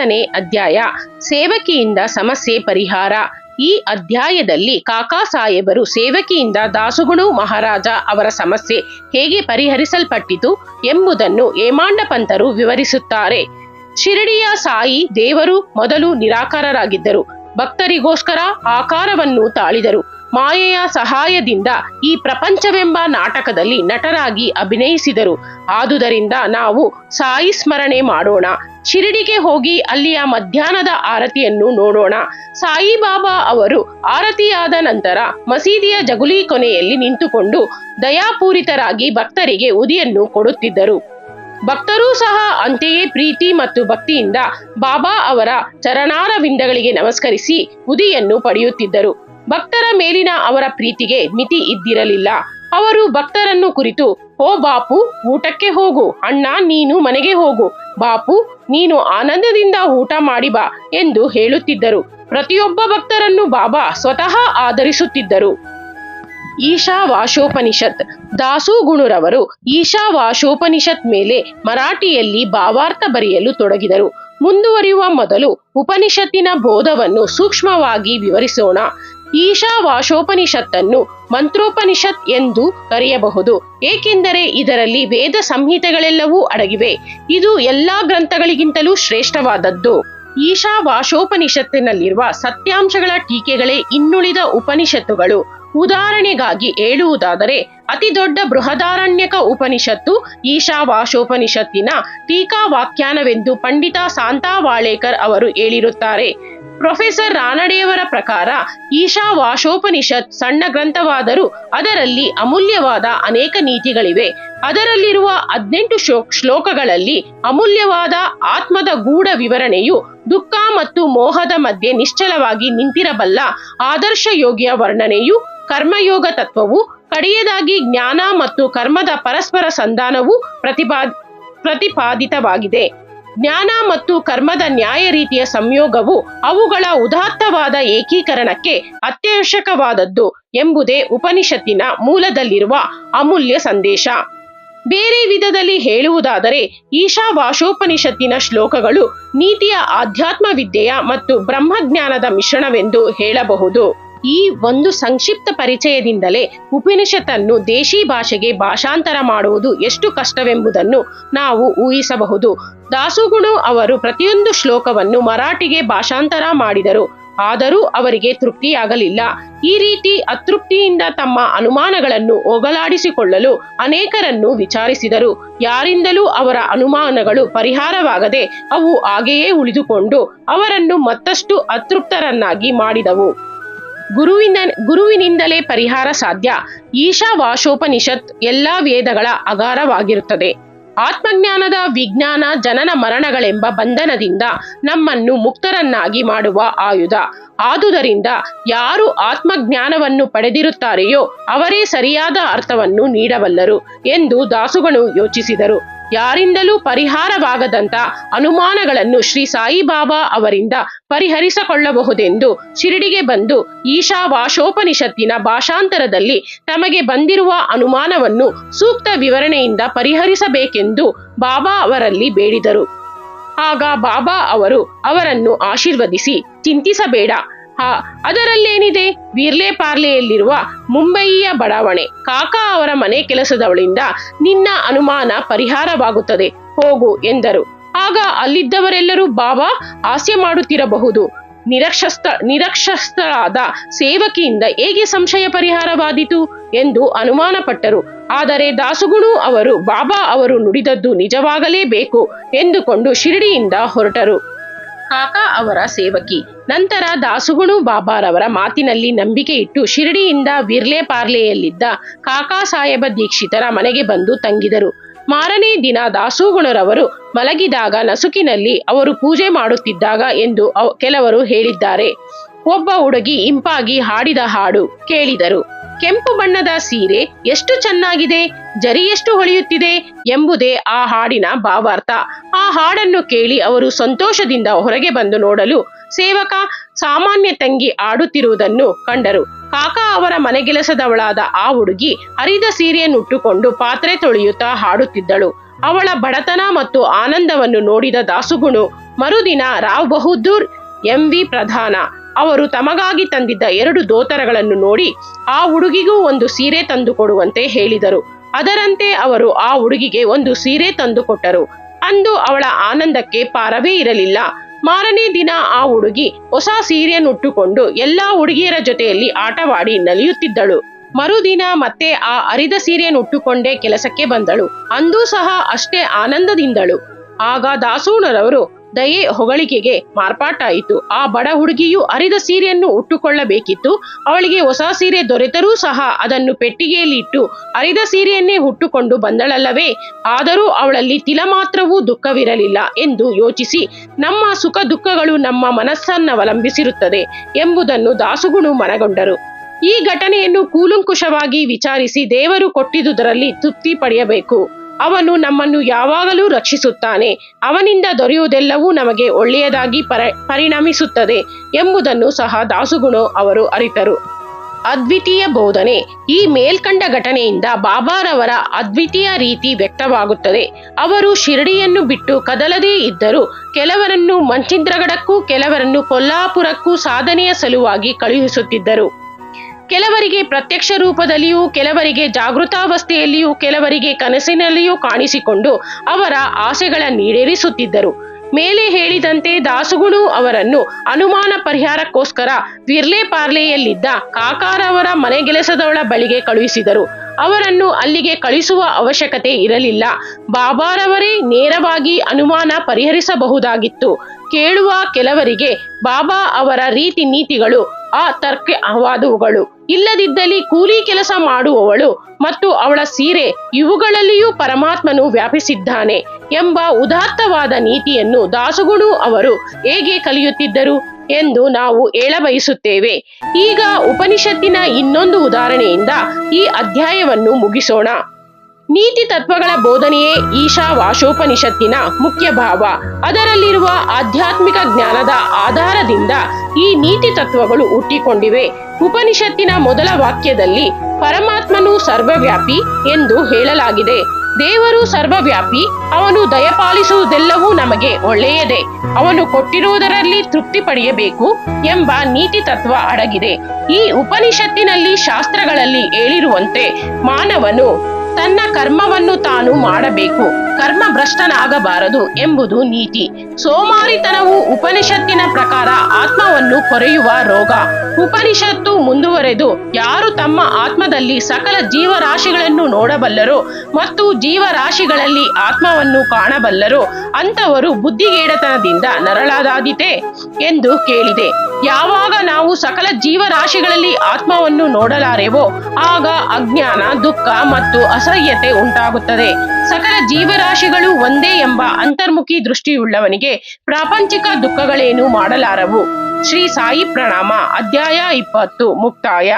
9ನೇ ಅಧ್ಯಾಯ ಸೇವಕಿಯಿಂದ ಸಮಸ್ಯೆ ಪರಿಹಾರ. ಈ ಅಧ್ಯಾಯದಲ್ಲಿ ಕಾಕಾ ಸಾಹೇಬರು ಸೇವಕಿಯಿಂದ ದಾಸುಗುಣು ಮಹಾರಾಜ ಅವರ ಸಮಸ್ಯೆ ಹೇಗೆ ಪರಿಹರಿಸಲ್ಪಟ್ಟಿತು ಎಂಬುದನ್ನು ಹೇಮಾಂಡ ಪಂತರು ವಿವರಿಸುತ್ತಾರೆ. ಶಿರಡಿಯ ಸಾಯಿ ದೇವರು ಮೊದಲು ನಿರಾಕಾರರಾಗಿದ್ದರು. ಭಕ್ತರಿಗೋಸ್ಕರ ಆಕಾರವನ್ನು ತಾಳಿದರು. ಮಾಯೆಯ ಸಹಾಯದಿಂದ ಈ ಪ್ರಪಂಚವೆಂಬ ನಾಟಕದಲ್ಲಿ ನಟರಾಗಿ ಅಭಿನಯಿಸಿದರು. ಆದುದರಿಂದ ನಾವು ಸಾಯಿ ಸ್ಮರಣೆ ಮಾಡೋಣ. ಶಿರಡಿಗೆ ಹೋಗಿ ಅಲ್ಲಿಯ ಮಧ್ಯಾಹ್ನದ ಆರತಿಯನ್ನು ನೋಡೋಣ. ಸಾಯಿಬಾಬಾ ಅವರು ಆರತಿಯಾದ ನಂತರ ಮಸೀದಿಯ ಜಗುಲಿ ಕೊನೆಯಲ್ಲಿ ನಿಂತುಕೊಂಡು ದಯಾಪೂರಿತರಾಗಿ ಭಕ್ತರಿಗೆ ಉದಿಯನ್ನು ಕೊಡುತ್ತಿದ್ದರು. ಭಕ್ತರೂ ಸಹ ಅಂತೆಯೇ ಪ್ರೀತಿ ಮತ್ತು ಭಕ್ತಿಯಿಂದ ಬಾಬಾ ಅವರ ಚರಣಾರವಿಂದಗಳಿಗೆ ನಮಸ್ಕರಿಸಿ ಉದಿಯನ್ನು ಪಡೆಯುತ್ತಿದ್ದರು. ಭಕ್ತರ ಮೇಲಿನ ಅವರ ಪ್ರೀತಿಗೆ ಮಿತಿ ಇದ್ದಿರಲಿಲ್ಲ. ಅವರು ಭಕ್ತರನ್ನು ಕುರಿತು, ಓ ಬಾಪು, ಊಟಕ್ಕೆ ಹೋಗು, ಅಣ್ಣ ನೀನು ಮನೆಗೆ ಹೋಗು, ಬಾಪು ನೀನು ಆನಂದದಿಂದ ಊಟ ಮಾಡಿ ಬಾ ಎಂದು ಹೇಳುತ್ತಿದ್ದರು. ಪ್ರತಿಯೊಬ್ಬ ಭಕ್ತರನ್ನು ಬಾಬಾ ಸ್ವತಃ ಆದರಿಸುತ್ತಿದ್ದರು. ಈಶಾವಾಶೋಪನಿಷತ್. ದಾಸುಗುಣುರವರು ಈಶಾವಾಶೋಪನಿಷತ್ ಮೇಲೆ ಮರಾಠಿಯಲ್ಲಿ ಭಾವಾರ್ಥ ಬರೆಯಲು ತೊಡಗಿದರು. ಮುಂದುವರಿಯುವ ಮೊದಲು ಉಪನಿಷತ್ತಿನ ಬೋಧವನ್ನು ಸೂಕ್ಷ್ಮವಾಗಿ ವಿವರಿಸೋಣ. ಈಶಾವಾಶೋಪನಿಷತ್ತನ್ನು ಮಂತ್ರೋಪನಿಷತ್ ಎಂದು ಕರೆಯಬಹುದು, ಏಕೆಂದರೆ ಇದರಲ್ಲಿ ವೇದ ಸಂಹಿತೆಗಳೆಲ್ಲವೂ ಅಡಗಿವೆ. ಇದು ಎಲ್ಲಾ ಗ್ರಂಥಗಳಿಗಿಂತಲೂ ಶ್ರೇಷ್ಠವಾದದ್ದು. ಈಶಾವಾಶೋಪನಿಷತ್ತಿನಲ್ಲಿರುವ ಸತ್ಯಾಂಶಗಳ ಟೀಕೆಗಳೇ ಇನ್ನುಳಿದ ಉಪನಿಷತ್ತುಗಳು. ಉದಾಹರಣೆಗಾಗಿ ಹೇಳುವುದಾದರೆ ಅತಿ ದೊಡ್ಡ ಬೃಹದಾರಣ್ಯಕ ಉಪನಿಷತ್ತು ಈಶಾವಾಶೋಪನಿಷತ್ತಿನ ಟೀಕಾ ವ್ಯಾಖ್ಯಾನವೆಂದು ಪಂಡಿತ ಸಾಂತಾವಾಳೇಕರ್ ಅವರು ಹೇಳಿರುತ್ತಾರೆ. ಪ್ರೊಫೆಸರ್ ರಾನಡೆಯವರ ಪ್ರಕಾರ ಈಶಾವಾಶೋಪನಿಷತ್ ಸಣ್ಣ ಗ್ರಂಥವಾದರೂ ಅದರಲ್ಲಿ ಅಮೂಲ್ಯವಾದ ಅನೇಕ ನೀತಿಗಳಿವೆ. ಅದರಲ್ಲಿರುವ 18 ಶ್ಲೋಕಗಳಲ್ಲಿ ಅಮೂಲ್ಯವಾದ ಆತ್ಮದ ಗೂಢ ವಿವರಣೆಯು ದುಃಖ ಮತ್ತು ಮೋಹದ ಮಧ್ಯೆ ನಿಶ್ಚಲವಾಗಿ ನಿಂತಿರಬಲ್ಲ ಆದರ್ಶ ಯೋಗಿಯ ವರ್ಣನೆಯು, ಕರ್ಮಯೋಗ ತತ್ವವು, ಕಡೆಯದಾಗಿ ಜ್ಞಾನ ಮತ್ತು ಕರ್ಮದ ಪರಸ್ಪರ ಸಂಧಾನವು ಪ್ರತಿಪಾದಿತವಾಗಿದೆ. ಜ್ಞಾನ ಮತ್ತು ಕರ್ಮದ ನ್ಯಾಯ ರೀತಿಯ ಸಂಯೋಗವು ಅವುಗಳ ಉದಾತ್ತವಾದ ಏಕೀಕರಣಕ್ಕೆ ಅತ್ಯವಶ್ಯಕವಾದದ್ದು ಎಂಬುದೇ ಉಪನಿಷತ್ತಿನ ಮೂಲದಲ್ಲಿರುವ ಅಮೂಲ್ಯ ಸಂದೇಶ. ಬೇರೆ ವಿಧದಲ್ಲಿ ಹೇಳುವುದಾದರೆ ಈಶಾವಾಶೋಪನಿಷತ್ತಿನ ಶ್ಲೋಕಗಳು ನೀತಿಯ ಆಧ್ಯಾತ್ಮ ವಿದ್ಯೆಯ ಮತ್ತು ಬ್ರಹ್ಮಜ್ಞಾನದ ಮಿಶ್ರಣವೆಂದು ಹೇಳಬಹುದು. ಈ ಒಂದು ಸಂಕ್ಷಿಪ್ತ ಪರಿಚಯದಿಂದಲೇ ಉಪನಿಷತ್ತನ್ನು ದೇಶಿ ಭಾಷೆಗೆ ಭಾಷಾಂತರ ಮಾಡುವುದು ಎಷ್ಟು ಕಷ್ಟವೆಂಬುದನ್ನು ನಾವು ಊಹಿಸಬಹುದು. ದಾಸುಗುಣು ಅವರು ಪ್ರತಿಯೊಂದು ಶ್ಲೋಕವನ್ನು ಮರಾಠಿಗೆ ಭಾಷಾಂತರ ಮಾಡಿದರು. ಆದರೂ ಅವರಿಗೆ ತೃಪ್ತಿಯಾಗಲಿಲ್ಲ. ಈ ರೀತಿ ಅತೃಪ್ತಿಯಿಂದ ತಮ್ಮ ಅನುಮಾನಗಳನ್ನು ಹೋಗಲಾಡಿಸಿಕೊಳ್ಳಲು ಅನೇಕರನ್ನು ವಿಚಾರಿಸಿದರು. ಯಾರಿಂದಲೂ ಅವರ ಅನುಮಾನಗಳು ಪರಿಹಾರವಾಗದೆ ಅವು ಹಾಗೆಯೇ ಉಳಿದುಕೊಂಡು ಅವರನ್ನು ಮತ್ತಷ್ಟು ಅತೃಪ್ತರನ್ನಾಗಿ ಮಾಡಿದವು. ಗುರುವಿನಿಂದಲೇ ಪರಿಹಾರ ಸಾಧ್ಯ. ಈಶಾವಾಶೋಪನಿಷತ್ ಎಲ್ಲಾ ವೇದಗಳ ಅಗಾರವಾಗಿರುತ್ತದೆ. ಆತ್ಮಜ್ಞಾನದ ವಿಜ್ಞಾನ ಜನನ ಮರಣಗಳೆಂಬ ಬಂಧನದಿಂದ ನಮ್ಮನ್ನು ಮುಕ್ತರನ್ನಾಗಿ ಮಾಡುವ ಆಯುಧ. ಆದುದರಿಂದ ಯಾರು ಆತ್ಮಜ್ಞಾನವನ್ನು ಪಡೆದಿರುತ್ತಾರೆಯೋ ಅವರೇ ಸರಿಯಾದ ಅರ್ಥವನ್ನು ನೀಡಬಲ್ಲರು ಎಂದು ದಾಸುಗಳು ಯೋಚಿಸಿದರು. ಯಾರಿಂದಲೂ ಪರಿಹಾರವಾಗದಂತ ಅನುಮಾನಗಳನ್ನು ಶ್ರೀ ಸಾಯಿಬಾಬಾ ಅವರಿಂದ ಪರಿಹರಿಸಿಕೊಳ್ಳಬಹುದೆಂದು ಶಿರಡಿಗೆ ಬಂದು ಈಶಾವಾಶೋಪನಿಷತ್ತಿನ ಭಾಷಾಂತರದಲ್ಲಿ ತಮಗೆ ಬಂದಿರುವ ಅನುಮಾನವನ್ನು ಸೂಕ್ತ ವಿವರಣೆಯಿಂದ ಪರಿಹರಿಸಬೇಕೆಂದು ಬಾಬಾ ಅವರಲ್ಲಿ ಬೇಡಿದರು. ಆಗ ಬಾಬಾ ಅವರು ಅವರನ್ನು ಆಶೀರ್ವದಿಸಿ, ಚಿಂತಿಸಬೇಡ, ಅದರಲ್ಲೇನಿದೆ, ವೀರ್ಲೆ ಪಾರ್ಲೆಯಲ್ಲಿರುವ ಮುಂಬಯಿಯ ಬಡಾವಣೆ ಕಾಕಾ ಅವರ ಮನೆ ಕೆಲಸದವಳಿಂದ ನಿನ್ನ ಅನುಮಾನ ಪರಿಹಾರವಾಗುತ್ತದೆ, ಹೋಗು ಎಂದರು. ಆಗ ಅಲ್ಲಿದ್ದವರೆಲ್ಲರೂ ಬಾಬಾ ಹಾಸ್ಯ ಮಾಡುತ್ತಿರಬಹುದು, ನಿರಕ್ಷಸ್ಥರಾದ ಸೇವಕಿಯಿಂದ ಹೇಗೆ ಸಂಶಯ ಪರಿಹಾರವಾದೀತು ಎಂದು ಅನುಮಾನಪಟ್ಟರು. ಆದರೆ ದಾಸುಗುಣು ಅವರು ಬಾಬಾ ಅವರು ನುಡಿದದ್ದು ನಿಜವಾಗಲೇಬೇಕು ಎಂದುಕೊಂಡು ಶಿರಡಿಯಿಂದ ಹೊರಟರು. ಕಾಕಾ ಅವರ ಸೇವಕಿ ನಂತರ ದಾಸುಗುಣು ಬಾಬಾರವರ ಮಾತಿನಲ್ಲಿ ನಂಬಿಕೆ ಇಟ್ಟು ಶಿರಡಿಯಿಂದ ವೀರ್ಲೆ ಪಾರ್ಲೆಯಲ್ಲಿದ್ದ ಕಾಕಾ ಸಾಹೇಬ ದೀಕ್ಷಿತರ ಮನೆಗೆ ಬಂದು ತಂಗಿದರು. ಮಾರನೇ ದಿನ ದಾಸುಗುಣರವರು ಮಲಗಿದಾಗ ನಸುಕಿನಲ್ಲಿ ಅವರು ಪೂಜೆ ಮಾಡುತ್ತಿದ್ದಾಗ ಎಂದು ಕೆಲವರು ಹೇಳಿದ್ದಾರೆ. ಒಬ್ಬ ಹುಡುಗಿ ಇಂಪಾಗಿ ಹಾಡಿದ ಹಾಡು ಕೇಳಿದರು. ಕೆಂಪು ಬಣ್ಣದ ಸೀರೆ ಎಷ್ಟು ಚೆನ್ನಾಗಿದೆ, ಜರಿ ಎಷ್ಟು ಹೊಳೆಯುತ್ತಿದೆ ಎಂಬುದೇ ಆ ಹಾಡಿನ ಭಾವಾರ್ಥ. ಆ ಹಾಡನ್ನು ಕೇಳಿ ಅವರು ಸಂತೋಷದಿಂದ ಹೊರಗೆ ಬಂದು ನೋಡಲು ಸೇವಕ ಸಾಮಾನ್ಯ ತಂಗಿ ಆಡುತ್ತಿರುವುದನ್ನು ಕಂಡರು. ಕಾಕಾ ಅವರ ಮನೆಗೆಲಸದವಳಾದ ಆ ಹುಡುಗಿ ಹರಿದ ಸೀರೆಯನ್ನುಟ್ಟುಕೊಂಡು ಪಾತ್ರೆ ತೊಳೆಯುತ್ತಾ ಹಾಡುತ್ತಿದ್ದಳು. ಅವಳ ಬಡತನ ಮತ್ತು ಆನಂದವನ್ನು ನೋಡಿದ ದಾಸುಗುಣು ಮರುದಿನ ರಾವ್ ಬಹದ್ದೂರ್ MV ಪ್ರಧಾನ ಅವರು ತಮಗಾಗಿ ತಂದಿದ್ದ 2 ದೋತರಗಳನ್ನು ನೋಡಿ ಆ ಹುಡುಗಿಗೂ ಒಂದು ಸೀರೆ ತಂದು ಕೊಡುವಂತೆ ಹೇಳಿದರು. ಅದರಂತೆ ಅವರು ಆ ಹುಡುಗಿಗೆ ಒಂದು ಸೀರೆ ತಂದು ಕೊಟ್ಟರು. ಅಂದು ಅವಳ ಆನಂದಕ್ಕೆ ಪಾರವೇ ಇರಲಿಲ್ಲ. ಮಾರನೇ ದಿನ ಆ ಹುಡುಗಿ ಹೊಸ ಸೀರೆಯನ್ನುಟ್ಟುಕೊಂಡು ಎಲ್ಲಾ ಹುಡುಗಿಯರ ಜೊತೆಯಲ್ಲಿ ಆಟವಾಡಿ ನಲಿಯುತ್ತಿದ್ದಳು. ಮರುದಿನ ಮತ್ತೆ ಆ ಅರಿದ ಸೀರೆಯನ್ನುಟ್ಟುಕೊಂಡೇ ಕೆಲಸಕ್ಕೆ ಬಂದಳು. ಅಂದೂ ಸಹ ಅಷ್ಟೇ ಆನಂದದಿಂದಳು. ಆಗ ದಾಸೋಣರವರು ದಯೆ ಹೊಗಳಿಕೆಗೆ ಮಾರ್ಪಾಟಾಯಿತು. ಆ ಬಡ ಹುಡುಗಿಯು ಅರಿದ ಸೀರೆಯನ್ನು ಉಟ್ಟುಕೊಳ್ಳಬೇಕಿತ್ತು. ಅವಳಿಗೆ ಹೊಸ ಸೀರೆ ದೊರೆತರೂ ಸಹ ಅದನ್ನು ಪೆಟ್ಟಿಗೆಯಲ್ಲಿ ಇಟ್ಟು ಅರಿದ ಸೀರೆಯನ್ನೇ ಉಟ್ಟುಕೊಂಡು ಬಂದಳಲ್ಲವೇ. ಆದರೂ ಅವಳಲ್ಲಿ ತಿಲ ಮಾತ್ರವೂ ದುಃಖವಿರಲಿಲ್ಲ ಎಂದು ಯೋಚಿಸಿ, ನಮ್ಮ ಸುಖ ದುಃಖಗಳು ನಮ್ಮ ಮನಸ್ಸನ್ನವಲಂಬಿಸಿರುತ್ತದೆ ಎಂಬುದನ್ನು ದಾಸುಗುಣು ಮನಗೊಂಡರು. ಈ ಘಟನೆಯನ್ನು ಕೂಲಂಕುಷವಾಗಿ ವಿಚಾರಿಸಿ ದೇವರು ಕೊಟ್ಟಿದ್ದುದರಲ್ಲಿ ತೃಪ್ತಿ ಪಡೆಯಬೇಕು. ಅವನು ನಮ್ಮನ್ನು ಯಾವಾಗಲೂ ರಕ್ಷಿಸುತ್ತಾನೆ. ಅವನಿಂದ ದೊರೆಯುವುದೆಲ್ಲವೂ ನಮಗೆ ಒಳ್ಳೆಯದಾಗಿ ಪರಿಣಮಿಸುತ್ತದೆ ಎಂಬುದನ್ನು ಸಹ ದಾಸುಗುಣು ಅವರು ಅರಿತರು. ಅದ್ವಿತೀಯ ಬೋಧನೆ. ಈ ಮೇಲ್ಕಂಡ ಘಟನೆಯಿಂದ ಬಾಬಾರವರ ಅದ್ವಿತೀಯ ರೀತಿ ವ್ಯಕ್ತವಾಗುತ್ತದೆ. ಅವರು ಶಿರಡಿಯನ್ನು ಬಿಟ್ಟು ಕದಲದೇ ಇದ್ದರೂ ಕೆಲವರನ್ನು ಮಂಚಿಂದ್ರಗಢಕ್ಕೂ ಕೆಲವರನ್ನು ಕೊಲ್ಲಾಪುರಕ್ಕೂ ಸಾಧನೆಯ ಸಲುವಾಗಿ ಕಳುಹಿಸುತ್ತಿದ್ದರು. ಕೆಲವರಿಗೆ ಪ್ರತ್ಯಕ್ಷ ರೂಪದಲ್ಲಿಯೂ, ಕೆಲವರಿಗೆ ಜಾಗೃತಾವಸ್ಥೆಯಲ್ಲಿಯೂ, ಕೆಲವರಿಗೆ ಕನಸಿನಲ್ಲಿಯೂ ಕಾಣಿಸಿಕೊಂಡು ಅವರ ಆಸೆಗಳ ಈಡೇರಿಸುತ್ತಿದ್ದರು. ಮೇಲೆ ಹೇಳಿದಂತೆ ದಾಸುಗುಣು ಅವರನ್ನು ಅನುಮಾನ ಪರಿಹಾರಕ್ಕೋಸ್ಕರ ವಿರ್ಲೆ ಪಾರ್ಲೆಯಲ್ಲಿದ್ದ ಕಾಕಾರವರ ಮನೆಗೆಲಸದವಳ ಬಳಿಗೆ ಕಳುಹಿಸಿದರು. ಅವರನ್ನು ಅಲ್ಲಿಗೆ ಕಳಿಸುವ ಅವಶ್ಯಕತೆ ಇರಲಿಲ್ಲ. ಬಾಬಾರವರೇ ನೇರವಾಗಿ ಅನುಮಾನ ಪರಿಹರಿಸಬಹುದಾಗಿತ್ತು. ಕೇಳುವ ಕೆಲವರಿಗೆ ಬಾಬಾ ಅವರ ರೀತಿ ನೀತಿಗಳು ಅತರ್ಕವಾದವುಗಳು. ಇಲ್ಲದಿದ್ದಲ್ಲಿ ಕೂಲಿ ಕೆಲಸ ಮಾಡುವವಳು ಮತ್ತು ಅವಳ ಸೀರೆ ಇವುಗಳಲ್ಲಿಯೂ ಪರಮಾತ್ಮನು ವ್ಯಾಪಿಸಿದ್ದಾನೆ ಎಂಬ ಉದಾತ್ತವಾದ ನೀತಿಯನ್ನು ದಾಸುಗುಣು ಅವರು ಹೇಗೆ ಕಲಿಯುತ್ತಿದ್ದರು ಎಂದು ನಾವು ಹೇಳಬಯಸುತ್ತೇವೆ. ಈಗ ಉಪನಿಷತ್ತಿನ ಇನ್ನೊಂದು ಉದಾಹರಣೆಯಿಂದ ಈ ಅಧ್ಯಾಯವನ್ನು ಮುಗಿಸೋಣ. ನೀತಿ ತತ್ವಗಳ ಬೋಧನೆಯೇ ಈಶಾವಾಶೋಪನಿಷತ್ತಿನ ಮುಖ್ಯ ಭಾವ. ಅದರಲ್ಲಿರುವ ಆಧ್ಯಾತ್ಮಿಕ ಜ್ಞಾನದ ಆಧಾರದಿಂದ ಈ ನೀತಿ ತತ್ವಗಳು ಹುಟ್ಟಿಕೊಂಡಿವೆ. ಉಪನಿಷತ್ತಿನ ಮೊದಲ ವಾಕ್ಯದಲ್ಲಿ ಪರಮಾತ್ಮನು ಸರ್ವವ್ಯಾಪಿ ಎಂದು ಹೇಳಲಾಗಿದೆ. ದೇವರು ಸರ್ವವ್ಯಾಪಿ. ಅವನು ದಯಪಾಲಿಸುವುದೆಲ್ಲವೂ ನಮಗೆ ಒಳ್ಳೆಯದೇ. ಅವನು ಕೊಟ್ಟಿರುವುದರಲ್ಲಿ ತೃಪ್ತಿ ಪಡೆಯಬೇಕು ಎಂಬ ನೀತಿ ತತ್ವ ಅಡಗಿದೆ. ಈ ಉಪನಿಷತ್ತಿನಲ್ಲಿ ಶಾಸ್ತ್ರಗಳಲ್ಲಿ ಹೇಳಿರುವಂತೆ ಮಾನವನು ತನ್ನ ಕರ್ಮವನ್ನು ತಾನು ಮಾಡಬೇಕು, ಕರ್ಮ ಭ್ರಷ್ಟನಾಗಬಾರದು ಎಂಬುದು ನೀತಿ. ಸೋಮಾರಿತನವು ಉಪನಿಷತ್ತಿನ ಪ್ರಕಾರ ಆತ್ಮವನ್ನು ಕೊರೆಯುವ ರೋಗ. ಉಪನಿಷತ್ತು ಮುಂದುವರೆದು ಯಾರು ತಮ್ಮ ಆತ್ಮದಲ್ಲಿ ಸಕಲ ಜೀವರಾಶಿಗಳನ್ನು ನೋಡಬಲ್ಲರೋ ಮತ್ತು ಜೀವರಾಶಿಗಳಲ್ಲಿ ಆತ್ಮವನ್ನು ಕಾಣಬಲ್ಲರೋ ಅಂಥವರು ಬುದ್ಧಿಗೇಡತನದಿಂದ ನರಳಾದಾದೀತೆ ಎಂದು ಕೇಳಿದೆ. ಯಾವಾಗ ನಾವು ಸಕಲ ಜೀವರಾಶಿಗಳಲ್ಲಿ ಆತ್ಮವನ್ನು ನೋಡಲಾರೆವೋ ಆಗ ಅಜ್ಞಾನ, ದುಃಖ ಮತ್ತು ಅಸಹ್ಯತೆ ಉಂಟಾಗುತ್ತದೆ. ಸಕಲ ಜೀವರಾಶಿಗಳು ಒಂದೇ ಎಂಬ ಅಂತರ್ಮುಖಿ ದೃಷ್ಟಿಯುಳ್ಳವನಿಗೆ ಪ್ರಾಪಂಚಿಕ ದುಃಖಗಳೇನು ಮಾಡಲಾರವು. ಶ್ರೀ ಸಾಯಿ ಪ್ರಣಾಮ. ಅಧ್ಯಾಯ 20 ಮುಕ್ತಾಯ.